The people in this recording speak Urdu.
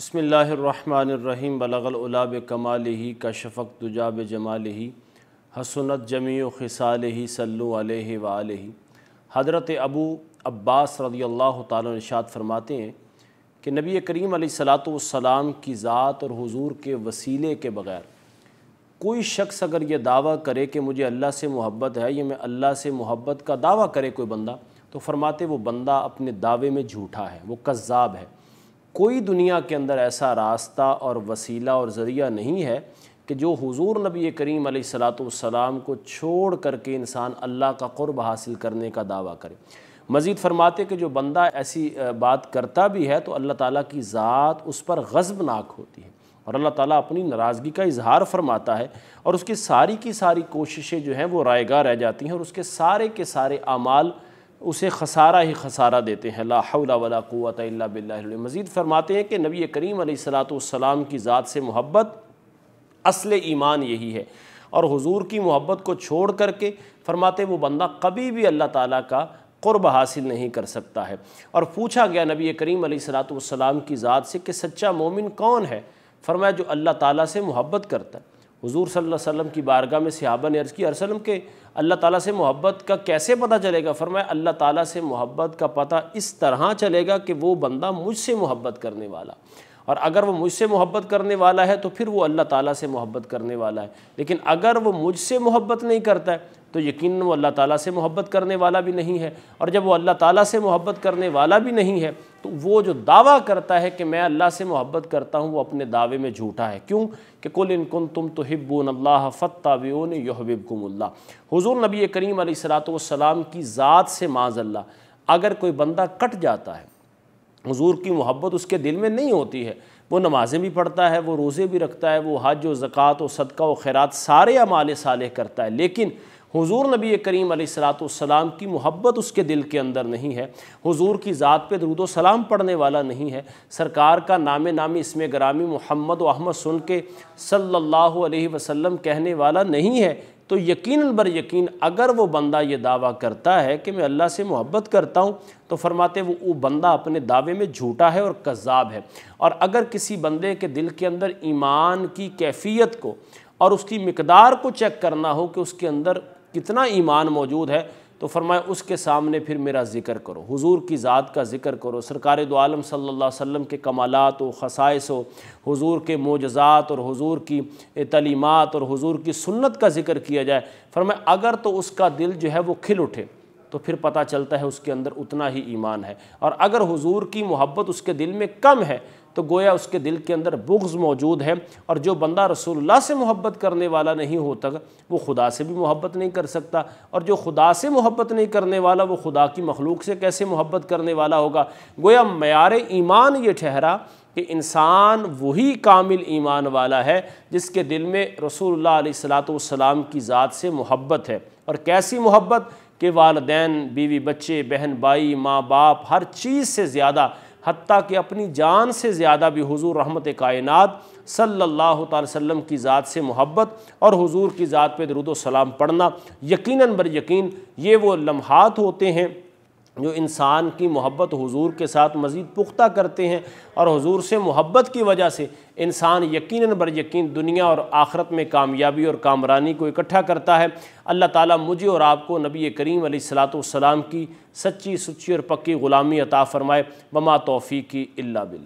بسم اللہ الرحمن الرحیم بلغ العلا بکمالہ کشف الدجی بجمالہ حسنت جمیع خصالہ صلوا علیہ وآلہ۔ حضرت ابو عباس رضی اللہ تعالیٰ ارشاد فرماتے ہیں کہ نبی کریم علیہ الصلاۃ والسلام کی ذات اور حضور کے وسیلے کے بغیر کوئی شخص اگر یہ دعویٰ کرے کہ مجھے اللہ سے محبت ہے یا میں اللہ سے محبت کا دعویٰ کرے کوئی بندہ، تو فرماتے وہ بندہ اپنے دعوے میں جھوٹا ہے، وہ کذاب ہے۔ کوئی دنیا کے اندر ایسا راستہ اور وسیلہ اور ذریعہ نہیں ہے کہ جو حضور نبی کریم علیہ الصلاۃ والسلام کو چھوڑ کر کے انسان اللہ کا قرب حاصل کرنے کا دعویٰ کرے۔ مزید فرماتے کہ جو بندہ ایسی بات کرتا بھی ہے تو اللہ تعالیٰ کی ذات اس پر غضبناک ہوتی ہے اور اللہ تعالیٰ اپنی ناراضگی کا اظہار فرماتا ہے، اور اس کی ساری کوششیں جو ہیں وہ رائے گاہ رہ جاتی ہیں، اور اس کے سارے اعمال اسے خسارہ ہی خسارہ دیتے ہیں۔ لا حول ولا قوت الا باللہ۔ مزید فرماتے ہیں کہ نبی کریم علیہ الصلاۃ والسلام کی ذات سے محبت اصل ایمان یہی ہے، اور حضور کی محبت کو چھوڑ کر کے فرماتے وہ بندہ کبھی بھی اللہ تعالیٰ کا قرب حاصل نہیں کر سکتا ہے۔ اور پوچھا گیا نبی کریم علیہ الصلاۃ والسلام کی ذات سے کہ سچا مومن کون ہے؟ فرمایا جو اللہ تعالیٰ سے محبت کرتا ہے۔ حضور صلی اللہ علیہ وسلم کی بارگاہ میں صحابہ نے عرض کی ارسلم کہ اللہ تعالیٰ سے محبت کا کیسے پتہ چلے گا؟ فرمایا اللہ تعالیٰ سے محبت کا پتہ اس طرح چلے گا کہ وہ بندہ مجھ سے محبت کرنے والا، اور اگر وہ مجھ سے محبت کرنے والا ہے تو پھر وہ اللہ تعالیٰ سے محبت کرنے والا ہے، لیکن اگر وہ مجھ سے محبت نہیں کرتا ہے تو یقیناً وہ اللہ تعالیٰ سے محبت کرنے والا بھی نہیں ہے، اور جب وہ اللہ تعالیٰ سے محبت کرنے والا بھی نہیں ہے تو وہ جو دعویٰ کرتا ہے کہ میں اللہ سے محبت کرتا ہوں وہ اپنے دعوے میں جھوٹا ہے۔ کیوں کہ قل ان کنتم تحبون اللہ فاتبعونی یحببکم اللہ۔ حضور نبی کریم علیہ الصلاۃ والسلام کی ذات سے معاذ اللہ اگر کوئی بندہ کٹ جاتا ہے، حضور کی محبت اس کے دل میں نہیں ہوتی ہے، وہ نمازیں بھی پڑھتا ہے، وہ روزے بھی رکھتا ہے، وہ حج و زکوٰۃ و صدقہ و خیرات سارے اعمال صالح کرتا ہے، لیکن حضور نبی کریم علیہ الصلاۃ والسلام کی محبت اس کے دل کے اندر نہیں ہے، حضور کی ذات پہ درود و سلام پڑھنے والا نہیں ہے، سرکار کا نام نامی اسم گرامی محمد و احمد سن کے صلی اللہ علیہ وسلم کہنے والا نہیں ہے، تو یقیناً بر یقین اگر وہ بندہ یہ دعویٰ کرتا ہے کہ میں اللہ سے محبت کرتا ہوں تو فرماتے وہ بندہ اپنے دعوے میں جھوٹا ہے اور کذاب ہے۔ اور اگر کسی بندے کے دل کے اندر ایمان کی کیفیت کو اور اس کی مقدار کو چیک کرنا ہو کہ اس کے اندر کتنا ایمان موجود ہے تو فرمایا اس کے سامنے پھر میرا ذکر کرو، حضور کی ذات کا ذکر کرو، سرکار دو عالم صلی اللہ علیہ وسلم کے کمالات و خصائص و حضور کے معجزات اور حضور کی تعلیمات اور حضور کی سنت کا ذکر کیا جائے۔ فرمایا اگر تو اس کا دل جو ہے وہ کھل اٹھے تو پھر پتہ چلتا ہے اس کے اندر اتنا ہی ایمان ہے، اور اگر حضور کی محبت اس کے دل میں کم ہے تو گویا اس کے دل کے اندر بغض موجود ہے، اور جو بندہ رسول اللہ سے محبت کرنے والا نہیں ہوتا وہ خدا سے بھی محبت نہیں کر سکتا، اور جو خدا سے محبت نہیں کرنے والا وہ خدا کی مخلوق سے کیسے محبت کرنے والا ہوگا؟ گویا معیار ایمان یہ ٹھہرا کہ انسان وہی کامل ایمان والا ہے جس کے دل میں رسول اللہ علیہ الصلاۃ والسلام کی ذات سے محبت ہے، اور کیسی محبت کہ والدین، بیوی بچے، بہن بھائی، ماں باپ، ہر چیز سے زیادہ، حتیٰ کہ اپنی جان سے زیادہ بھی حضور رحمت کائنات صلی اللہ تعالی وسلم کی ذات سے محبت اور حضور کی ذات پہ درود و سلام پڑھنا یقیناً بر یقین یہ وہ لمحات ہوتے ہیں جو انسان کی محبت حضور کے ساتھ مزید پختہ کرتے ہیں، اور حضور سے محبت کی وجہ سے انسان یقیناً بر یقین دنیا اور آخرت میں کامیابی اور کامرانی کو اکٹھا کرتا ہے۔ اللہ تعالیٰ مجھے اور آپ کو نبی کریم علیہ الصلاۃ والسلام کی سچی اور پکی غلامی عطا فرمائے۔ وما توفیقی الا باللہ۔